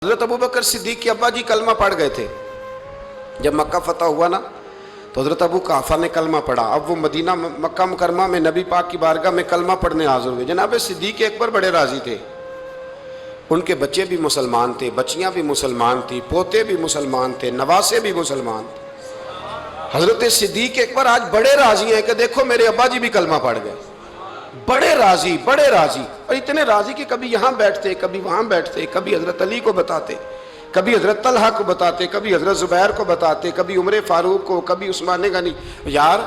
حضرت ابو بکر صدیق کے ابا جی کلمہ پڑھ گئے تھے جب مکہ فتح ہوا نا، تو حضرت ابو قحافہ نے کلمہ پڑھا۔ اب وہ مدینہ مکہ مکرمہ میں نبی پاک کی بارگاہ میں کلمہ پڑھنے حاضر ہوئے۔ جناب صدیق اکبر بڑے راضی تھے، ان کے بچے بھی مسلمان تھے، بچیاں بھی مسلمان تھی، پوتے بھی مسلمان تھے، نواسے بھی مسلمان تھے۔ حضرت صدیق اکبر آج بڑے راضی ہیں کہ دیکھو میرے ابا جی بھی کلمہ پڑھ گئے، بڑے راضی اور اتنے راضی کہ کبھی یہاں بیٹھتے، کبھی وہاں بیٹھتے، کبھی حضرت علی کو بتاتے، کبھی حضرت طلحہ کو بتاتے، کبھی حضرت زبیر کو بتاتے، کبھی عمر فاروق کو، کبھی عثمان غنی۔ یار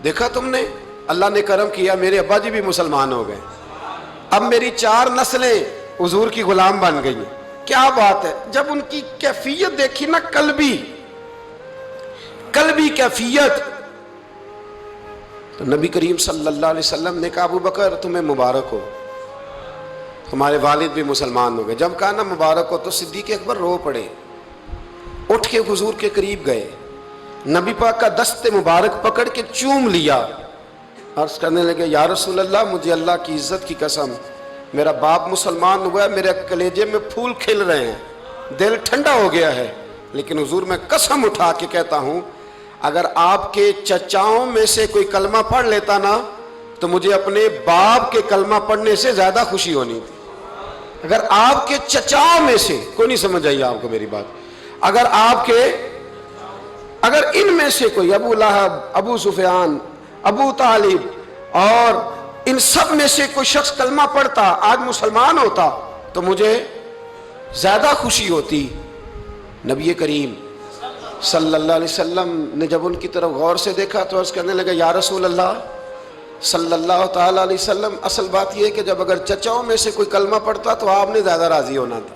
دیکھا تم نے، اللہ نے کرم کیا، میرے ابا جی بھی مسلمان ہو گئے، اب میری 4 نسلیں حضور کی غلام بن گئی ہیں۔ کیا بات ہے! جب ان کی کیفیت دیکھی نا، قلبی کیفیت، تو نبی کریم صلی اللہ علیہ وسلم نے کہا ابو بکر تمہیں مبارک ہو، تمہارے والد بھی مسلمان ہو گئے۔ جب کہا نا مبارک ہو تو صدیق اکبر رو پڑے، اٹھ کے حضور کے قریب گئے، نبی پاک کا دست مبارک پکڑ کے چوم لیا، عرض کرنے لگے یا رسول اللہ، مجھے اللہ کی عزت کی قسم، میرا باپ مسلمان ہوا ہے، میرے کلیجے میں پھول کھل رہے ہیں، دل ٹھنڈا ہو گیا ہے، لیکن حضور میں قسم اٹھا کے کہتا ہوں اگر آپ کے چچاؤں میں سے کوئی کلمہ پڑھ لیتا نا تو مجھے اپنے باپ کے کلمہ پڑھنے سے زیادہ خوشی ہونی تھی۔ اگر آپ کے چچاؤں میں سے کوئی، نہیں سمجھ آئی آپ کو میری بات، اگر ان میں سے کوئی ابو لہب، ابو سفیان، ابو طالب اور ان سب میں سے کوئی شخص کلمہ پڑھتا، آج مسلمان ہوتا، تو مجھے زیادہ خوشی ہوتی۔ نبی کریم صلی اللہ علیہ وسلم نے جب ان کی طرف غور سے دیکھا تو عرض کرنے لگا یا رسول اللہ صلی اللہ تعالیٰ علیہ وسلم، اصل بات یہ ہے کہ جب اگر چچاؤں میں سے کوئی کلمہ پڑھتا تو آپ نے زیادہ راضی ہونا تھا،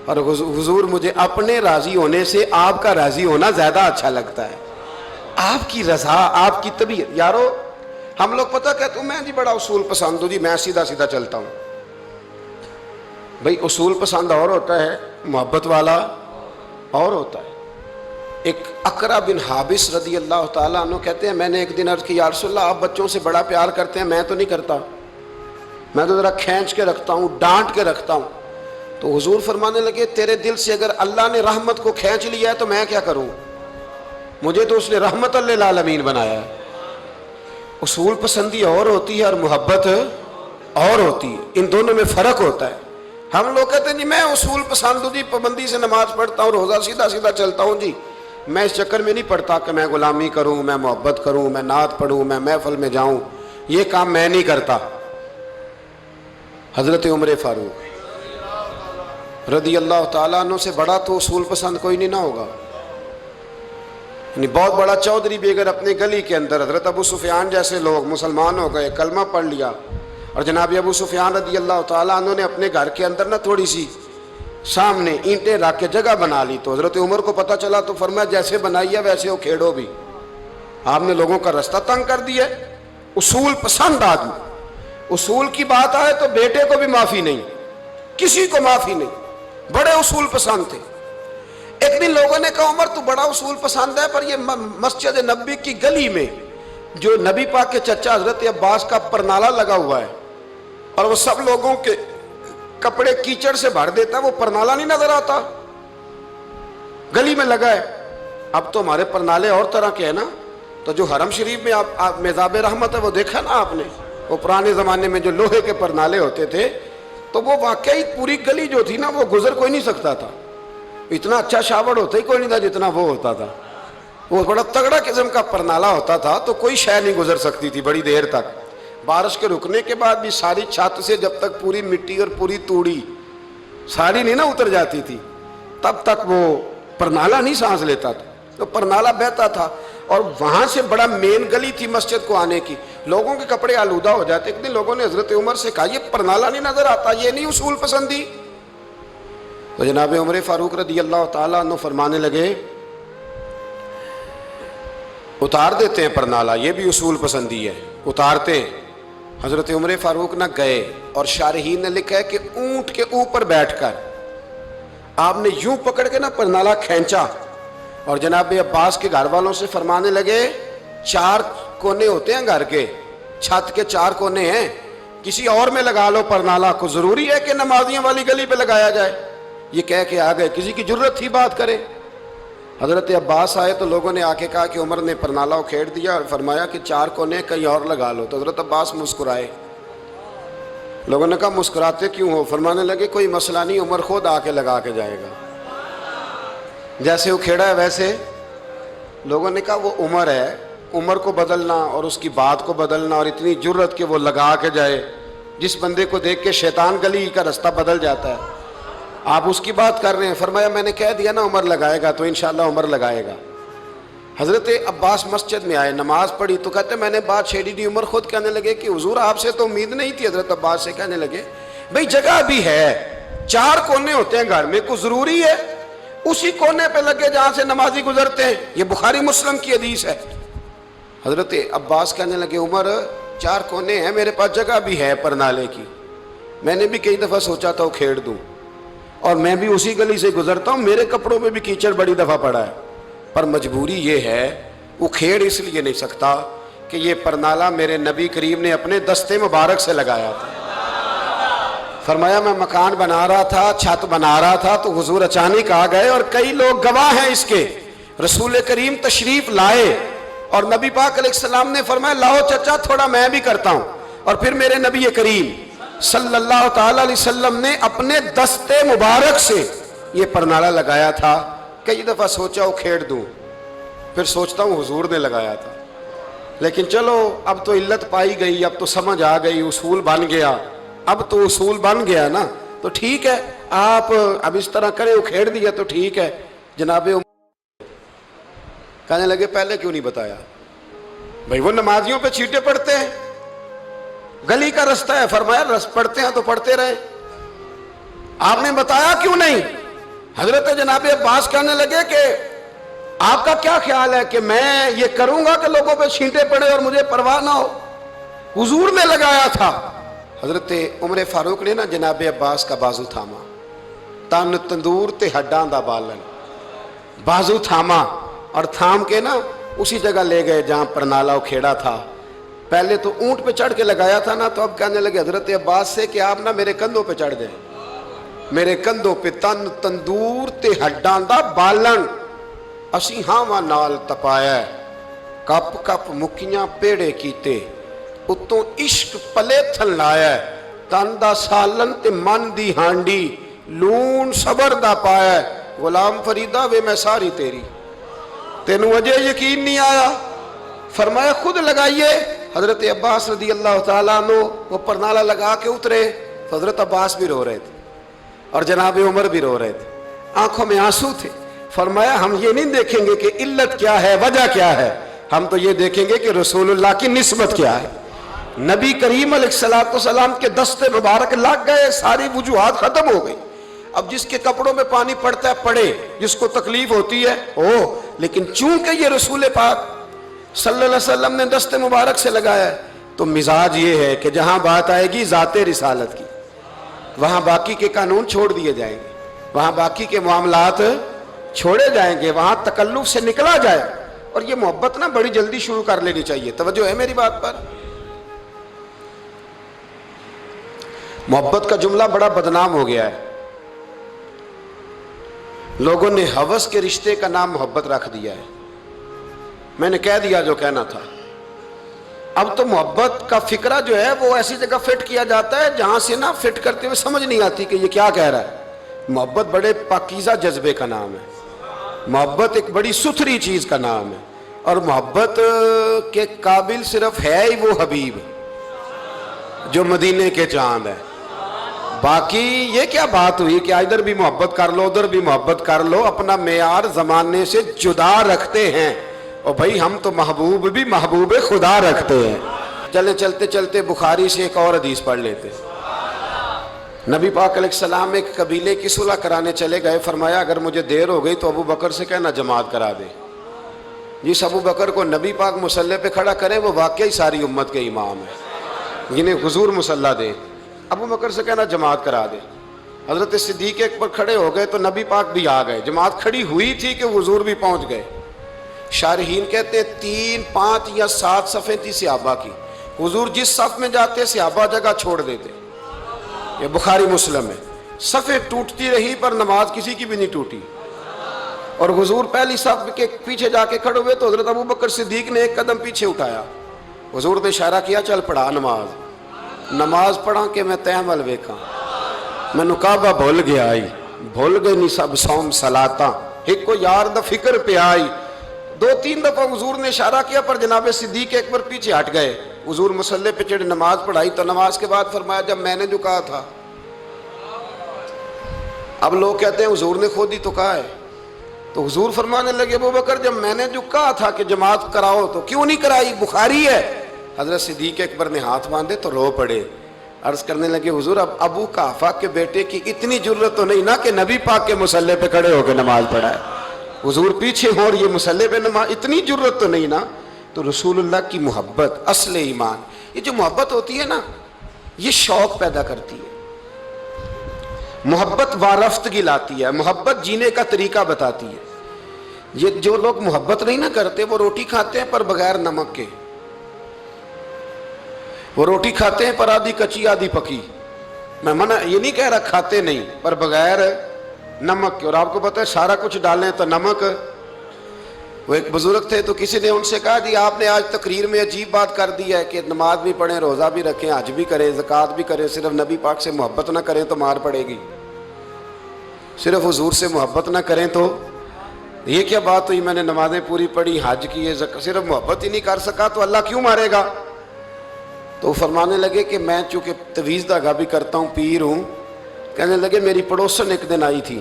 اور حضور مجھے اپنے راضی ہونے سے آپ کا راضی ہونا زیادہ اچھا لگتا ہے۔ آپ کی رضا، آپ کی طبیعت۔ یارو ہم لوگ پتہ کہتے ہیں میں جی بڑا اصول پسند ہوں جی، میں سیدھا سیدھا چلتا ہوں۔ بھئی اصول پسند اور ہوتا ہے، محبت والا اور ہوتا ہے۔ ایک اقرع بن حابس رضی اللہ تعالیٰ عنہ کہتے ہیں میں نے ایک دن عرض کی یا رسول اللہ آپ بچوں سے بڑا پیار کرتے ہیں، میں تو نہیں کرتا، میں تو ذرا کھینچ کے رکھتا ہوں، ڈانٹ کے رکھتا ہوں۔ تو حضور فرمانے لگے تیرے دل سے اگر اللہ نے رحمت کو کھینچ لیا ہے تو میں کیا کروں، مجھے تو اس نے رحمت للعالمین بنایا ہے۔ اصول پسندی اور ہوتی ہے اور محبت اور ہوتی ہے، ان دونوں میں فرق ہوتا ہے۔ ہم لوگ کہتے ہیں جی میں اصول پسند ہوں جی، پابندی سے نماز پڑھتا ہوں، روزہ سیدھا سیدھا چلتا ہوں جی، میں اس چکر میں نہیں پڑھتا کہ میں غلامی کروں، میں محبت کروں، میں نعت پڑھوں، میں محفل میں جاؤں، یہ کام میں نہیں کرتا۔ حضرت عمر فاروق رضی اللہ تعالیٰ عنہ سے بڑا تو اصول پسند کوئی نہیں نہ ہوگا، یعنی بہت بڑا چودھری بھی اگر اپنے گلی کے اندر، حضرت ابو سفیان جیسے لوگ مسلمان ہو گئے، کلمہ پڑھ لیا، اور جناب ابو سفیان رضی اللہ تعالیٰ عنہ نے اپنے گھر کے اندر نہ تھوڑی سی سامنے اینٹیں رکھ کے جگہ بنا لی، تو حضرت عمر کو پتہ چلا تو فرمایا جیسے بنائی ہے ویسے وہ کھیڑو بھی، آپ نے لوگوں کا رستہ تنگ کر دیا۔ اصول پسند آدمی، اصول کی بات آئے تو بیٹے کو بھی معافی نہیں، کسی کو معافی نہیں، بڑے اصول پسند تھے۔ ایک دن لوگوں نے کہا عمر تو بڑا اصول پسند ہے، پر یہ مسجد نبی کی گلی میں جو نبی پاک کے چچا حضرت عباس کا پرنالہ لگا ہوا ہے اور وہ سب لوگوں کے کپڑے کیچڑ سے بھر دیتا ہے، وہ پرنالہ نہیں نظر آتا، گلی میں لگا ہے۔ اب تو ہمارے پرنالے اور طرح کے ہیں نا، تو جو حرم شریف میں آپ میزاب رحمت ہے وہ دیکھا نا آپ نے، وہ پرانے زمانے میں جو لوہے کے پرنالے ہوتے تھے، تو وہ واقعی پوری گلی جو تھی نا وہ گزر کوئی نہیں سکتا تھا، اتنا اچھا شاوڑ ہوتا ہی کوئی نہیں تھا جتنا وہ ہوتا تھا، وہ بڑا تگڑا قسم کا پرنالہ ہوتا تھا، تو کوئی شے نہیں گزر سکتی تھی بڑی دیر تک۔ بارش کے رکنے کے بعد بھی ساری چھت سے جب تک پوری مٹی اور پوری توڑی ساری نہیں نہ اتر جاتی تھی تب تک وہ پرنالہ نہیں سانس لیتا تھا، تو پرنالہ بہتا تھا، اور وہاں سے بڑا مین گلی تھی مسجد کو آنے کی، لوگوں کے کپڑے آلودہ ہو جاتے۔ ایک دن لوگوں نے حضرت عمر سے کہا یہ پرنالہ نہیں نظر آتا، یہ نہیں اصول پسندی؟ تو جناب عمر فاروق رضی اللہ تعالیٰ عنہ فرمانے لگے اتار دیتے ہیں پرنالہ، یہ بھی اصول پسندی ہے، اتارتے ہیں۔ حضرت عمر فاروق نہ گئے، اور شارحین نے لکھا ہے کہ اونٹ کے اوپر بیٹھ کر آپ نے یوں پکڑ کے نا پرنالہ کھینچا، اور جناب عباس کے گھر والوں سے فرمانے لگے 4 کونے ہوتے ہیں گھر کے، چھت کے 4 کونے ہیں، کسی اور میں لگا لو پرنالہ کو، ضروری ہے کہ نمازیوں والی گلی پہ لگایا جائے؟ یہ کہہ کے آ گئے، کسی کی جرت تھی بات کرے؟ حضرت عباس آئے تو لوگوں نے آ کے کہا کہ عمر نے پرنالہ اکھیڑ دیا اور فرمایا کہ 4 کونے کہیں اور لگا لو۔ تو حضرت عباس مسکرائے۔ لوگوں نے کہا مسکراتے کیوں ہو؟ فرمانے لگے کوئی مسئلہ نہیں، عمر خود آ کے لگا کے جائے گا۔ جیسے اکھیڑا ہے ویسے لوگوں نے کہا وہ عمر ہے، عمر کو بدلنا اور اس کی بات کو بدلنا اور اتنی جرت کہ وہ لگا کے جائے، جس بندے کو دیکھ کے شیطان گلی کا رستہ بدل جاتا ہے، آپ اس کی بات کر رہے ہیں۔ فرمایا میں نے کہہ دیا نا عمر لگائے گا، تو انشاءاللہ عمر لگائے گا۔ حضرت عباس مسجد میں آئے، نماز پڑھی تو کہتے میں نے بات چھیڑی دی۔ عمر خود کہنے لگے کہ حضور آپ سے تو امید نہیں تھی۔ حضرت عباس سے کہنے لگے بھئی جگہ بھی ہے، 4 کونے ہوتے ہیں گھر میں، کوئی ضروری ہے اسی کونے پہ لگے جہاں سے نمازی گزرتے ہیں؟ یہ بخاری مسلم کی حدیث ہے۔ حضرت عباس کہنے لگے عمر 4 کونے ہیں، میرے پاس جگہ بھی ہے پرنالے کی، میں نے بھی کئی دفعہ سوچا تھا وہ کھیڑ دوں، اور میں بھی اسی گلی سے گزرتا ہوں، میرے کپڑوں میں بھی کیچڑ بڑی دفعہ پڑا ہے، پر مجبوری یہ ہے وہ کھیڑ اس لیے نہیں سکتا کہ یہ پرنالہ میرے نبی کریم نے اپنے دستے مبارک سے لگایا تھا۔ فرمایا میں مکان بنا رہا تھا، چھت بنا رہا تھا، تو حضور اچانک آ گئے، اور کئی لوگ گواہ ہیں اس کے، رسول کریم تشریف لائے اور نبی پاک علیہ السلام نے فرمایا لاؤ چچا تھوڑا میں بھی کرتا ہوں، اور پھر میرے نبی کریم صلی اللہ تعالی علیہ وسلم نے اپنے دستے مبارک سے یہ پرنالہ لگایا تھا۔ کئی دفعہ سوچا وہ کھیڑ دوں، پھر سوچتا ہوں حضور نے لگایا تھا، لیکن چلو اب تو علت پائی گئی، اب تو سمجھ آ گئی، اصول بن گیا، اب تو اصول بن گیا نا، تو ٹھیک ہے آپ اب اس طرح کریں، اکھیڑ دیا تو ٹھیک ہے۔ جناب کہنے لگے پہلے کیوں نہیں بتایا؟ بھئی وہ نمازیوں پہ چیٹے پڑتے ہیں، گلی کا رستہ ہے، فرمایا پڑھتے ہیں تو پڑھتے رہے، آپ نے بتایا کیوں نہیں؟ حضرت جناب عباس کہنے لگے کہ آپ کا کیا خیال ہے کہ میں یہ کروں گا کہ لوگوں پہ چھینٹے پڑے اور مجھے پرواہ نہ ہو؟ حضور نے لگایا تھا۔ حضرت عمر فاروق نے نا جناب عباس کا بازو تھاما، تن تندور تے ہڈاں دا بالن، بازو تھاما اور تھام کے نا اسی جگہ لے گئے جہاں پرنالہ کھیڑا تھا۔ پہلے تو اونٹ پہ چڑھ کے لگایا تھا نا، تو اب کہنے لگے حضرت عباس سے کہ آپ نا میرے کندھوں پہ چڑھ جائیں، میرے کندھوں پہ تن تندور تے ہڈاں دا بالن، اسی ہاواں نال تپایا، کپ کپ مکیاں پیڑے کیتے، اتوں عشق پلے تھن لایا، تن دا سالن تے من دی ہانڈی، لون صبر دا پایا، غلام فریدہ وے میں ساری تیری، تینوں اجے یقین نہیں آیا؟ فرمایا خود لگائیے۔ حضرت عباس رضی اللہ تعالیٰ عنہ وہ پرنالہ لگا کے اترے، تو حضرت عباس بھی رو رہے تھے اور جناب عمر بھی رو رہے تھے، آنکھوں میں آنسو تھے۔ فرمایا ہم یہ نہیں دیکھیں گے کہ علت کیا ہے، وجہ کیا ہے، ہم تو یہ دیکھیں گے کہ رسول اللہ کی نسبت کیا ہے۔ نبی کریم علیہ السلام کے دستے مبارک لگ گئے، ساری وجوہات ختم ہو گئی۔ اب جس کے کپڑوں میں پانی پڑتا ہے پڑے، جس کو تکلیف ہوتی ہے لیکن چونکہ یہ رسول پاک صلی اللہ علیہ وسلم نے دستے مبارک سے لگایا ہے، تو مزاج یہ ہے کہ جہاں بات آئے گی ذات رسالت کی، وہاں باقی کے قانون چھوڑ دیے جائیں گے، وہاں باقی کے معاملات چھوڑے جائیں گے، وہاں تکلف سے نکلا جائے، اور یہ محبت نا بڑی جلدی شروع کر لینی چاہیے۔ توجہ ہے میری بات پر؟ محبت کا جملہ بڑا بدنام ہو گیا ہے، لوگوں نے ہوس کے رشتے کا نام محبت رکھ دیا ہے۔ میں نے کہہ دیا جو کہنا تھا۔ اب تو محبت کا فکرہ جو ہے وہ ایسی جگہ فٹ کیا جاتا ہے جہاں سے نا فٹ کرتے ہوئے سمجھ نہیں آتی کہ یہ کیا کہہ رہا ہے۔ محبت بڑے پاکیزہ جذبے کا نام ہے، محبت ایک بڑی ستھری چیز کا نام ہے، اور محبت کے قابل صرف ہے ہی وہ حبیب جو مدینے کے چاند ہے۔ باقی یہ کیا بات ہوئی کہ ادھر بھی محبت کر لو ادھر بھی محبت کر لو، اپنا معیار زمانے سے جدا رکھتے ہیں، اور بھائی ہم تو محبوب بھی محبوب خدا رکھتے ہیں۔ چلے چلتے چلتے بخاری سے ایک اور حدیث پڑھ لیتے۔ نبی پاک علیہ السلام ایک قبیلے کی صلح کرانے چلے گئے، فرمایا اگر مجھے دیر ہو گئی تو ابو بکر سے کہنا جماعت کرا دے۔ جس ابو بکر کو نبی پاک مصلی پہ کھڑا کریں وہ واقعی ساری امت کے امام ہے، جنہیں حضور مصلی دے، ابو بکر سے کہنا جماعت کرا دے۔ حضرت صدیق ایک پر کھڑے ہو گئے تو نبی پاک بھی آ گئے، جماعت کھڑی ہوئی تھی کہ حضور بھی پہنچ گئے۔ شارحین کہتے ہیں 3، 5 یا 7 صفیں تھی صحابہ کی، حضور جس صف میں جاتے صحابہ جگہ چھوڑ دیتے، یہ بخاری مسلم ہے، صفیں ٹوٹتی رہی پر نماز کسی کی بھی نہیں ٹوٹی. اور حضور پہلی صف کے پیچھے جا کے کھڑے ہوئے تو حضرت ابو بکر صدیق نے ایک قدم پیچھے اٹھایا. حضور نے اشارہ کیا چل پڑھا نماز پڑھا کہ میں تحمل ویکھاں. مینوں کعبہ بھول گیا آئی بھول گئے نہیں سب سوم صلاتاں ایک کو یار دا فکر پہ آئی. 2-3 دفعہ حضور نے اشارہ کیا پر جناب صدیق اکبر پیچھے ہٹ گئے. حضور مصلی پہ چڑھے نماز پڑھائی تو نماز کے بعد فرمایا جب میں نے جو کہا تھا. اب لوگ کہتے ہیں حضور نے خود ہی تو کہا ہے. تو حضور فرمانے لگے ابو بکر جب میں نے جو کہا تھا کہ جماعت کراؤ تو کیوں نہیں کرائی, بخاری ہے. حضرت صدیق اکبر نے ہاتھ باندھے تو رو پڑے. عرض کرنے لگے حضور اب ابو قحافہ کے بیٹے کی اتنی جرت تو نہیں نا کہ نبی پاک کے مصلی پہ کھڑے ہو کے نماز پڑھائے. حضور پیچھے ہو اور یہ مصلی پہ نماز, اتنی جرت تو نہیں نا. تو رسول اللہ کی محبت اصل ایمان, یہ جو محبت ہوتی ہے نا یہ شوق پیدا کرتی ہے. محبت وارفتگی لاتی ہے, محبت جینے کا طریقہ بتاتی ہے. یہ جو لوگ محبت نہیں نہ کرتے وہ روٹی کھاتے ہیں پر بغیر نمک کے, وہ روٹی کھاتے ہیں پر آدھی کچی آدھی پکی. میں منع یہ نہیں کہہ رہا کھاتے نہیں پر بغیر نمک کے. اور آپ کو پتہ ہے سارا کچھ ڈالیں تو نمک. وہ ایک بزرگ تھے تو کسی نے ان سے کہا جی آپ نے آج تقریر میں عجیب بات کر دی ہے کہ نماز بھی پڑھیں, روزہ بھی رکھیں, حج بھی کریں, زکوٰۃ بھی کریں, صرف نبی پاک سے محبت نہ کریں تو مار پڑے گی. صرف حضور سے محبت نہ کریں تو یہ کیا بات ہوئی, میں نے نمازیں پوری پڑھی, حج کیے, صرف محبت ہی نہیں کر سکا تو اللہ کیوں مارے گا. تو فرمانے لگے کہ میں چونکہ تویز دھاگا بھی کرتا ہوں, پیر ہوں. کہنے لگے میری پڑوسن ایک دن آئی تھی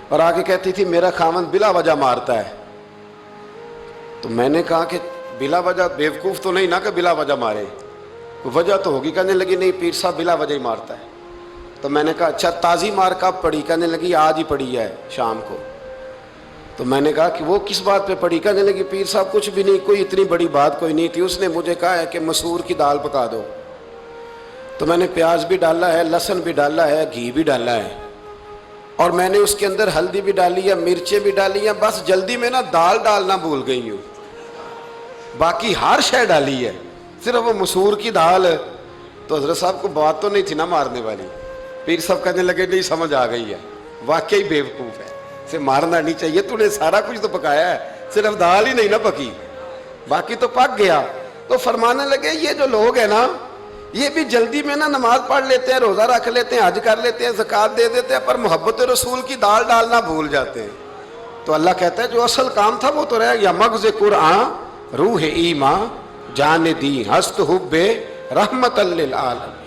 اور آگے کہتی تھی میرا خاوند بلا وجہ مارتا ہے. تو میں نے کہا کہ بلا وجہ بیوقوف تو نہیں نا کہ بلا وجہ مارے, وجہ تو ہوگی. کہنے لگی نہیں پیر صاحب بلا وجہ ہی مارتا ہے. تو میں نے کہا اچھا تازی مار کب پڑی. کہنے لگی آج ہی پڑی ہے شام کو. تو میں نے کہا کہ وہ کس بات پہ پڑی. کہنے لگی پیر صاحب کچھ بھی نہیں, کوئی اتنی بڑی بات کوئی نہیں تھی. اس نے مجھے کہا ہے کہ مسور کی دال پکا دو. تو میں نے پیاز بھی ڈالا ہے, لہسن بھی ڈالا ہے, گھی بھی ڈالا ہے, اور میں نے اس کے اندر ہلدی بھی ڈالی ہے, مرچیں بھی ڈالی ہیں. بس جلدی میں نا دال ڈالنا بھول گئی ہوں, باقی ہر شے ڈالی ہے, صرف وہ مسور کی دال. تو حضرت صاحب کو بات تو نہیں تھی نا مارنے والی. پیر صاحب کہنے لگے نہیں سمجھ آ گئی ہے, واقعی بیوقوف ہے, اسے مارنا نہیں چاہیے. تو نے سارا کچھ تو پکایا ہے, صرف دال ہی نہیں نا پکی, باقی تو پک گیا. تو فرمانے لگے یہ جو لوگ ہیں نا یہ بھی جلدی میں نا نماز پڑھ لیتے ہیں, روزہ رکھ لیتے ہیں, حج کر لیتے ہیں, زکوٰۃ دے دیتے ہیں, پر محبت رسول کی دال ڈالنا بھول جاتے ہیں. تو اللہ کہتا ہے جو اصل کام تھا وہ تو رہ گیا. مغز قرآن روح ایمان جان دی ہست حب رحمت للعالمین.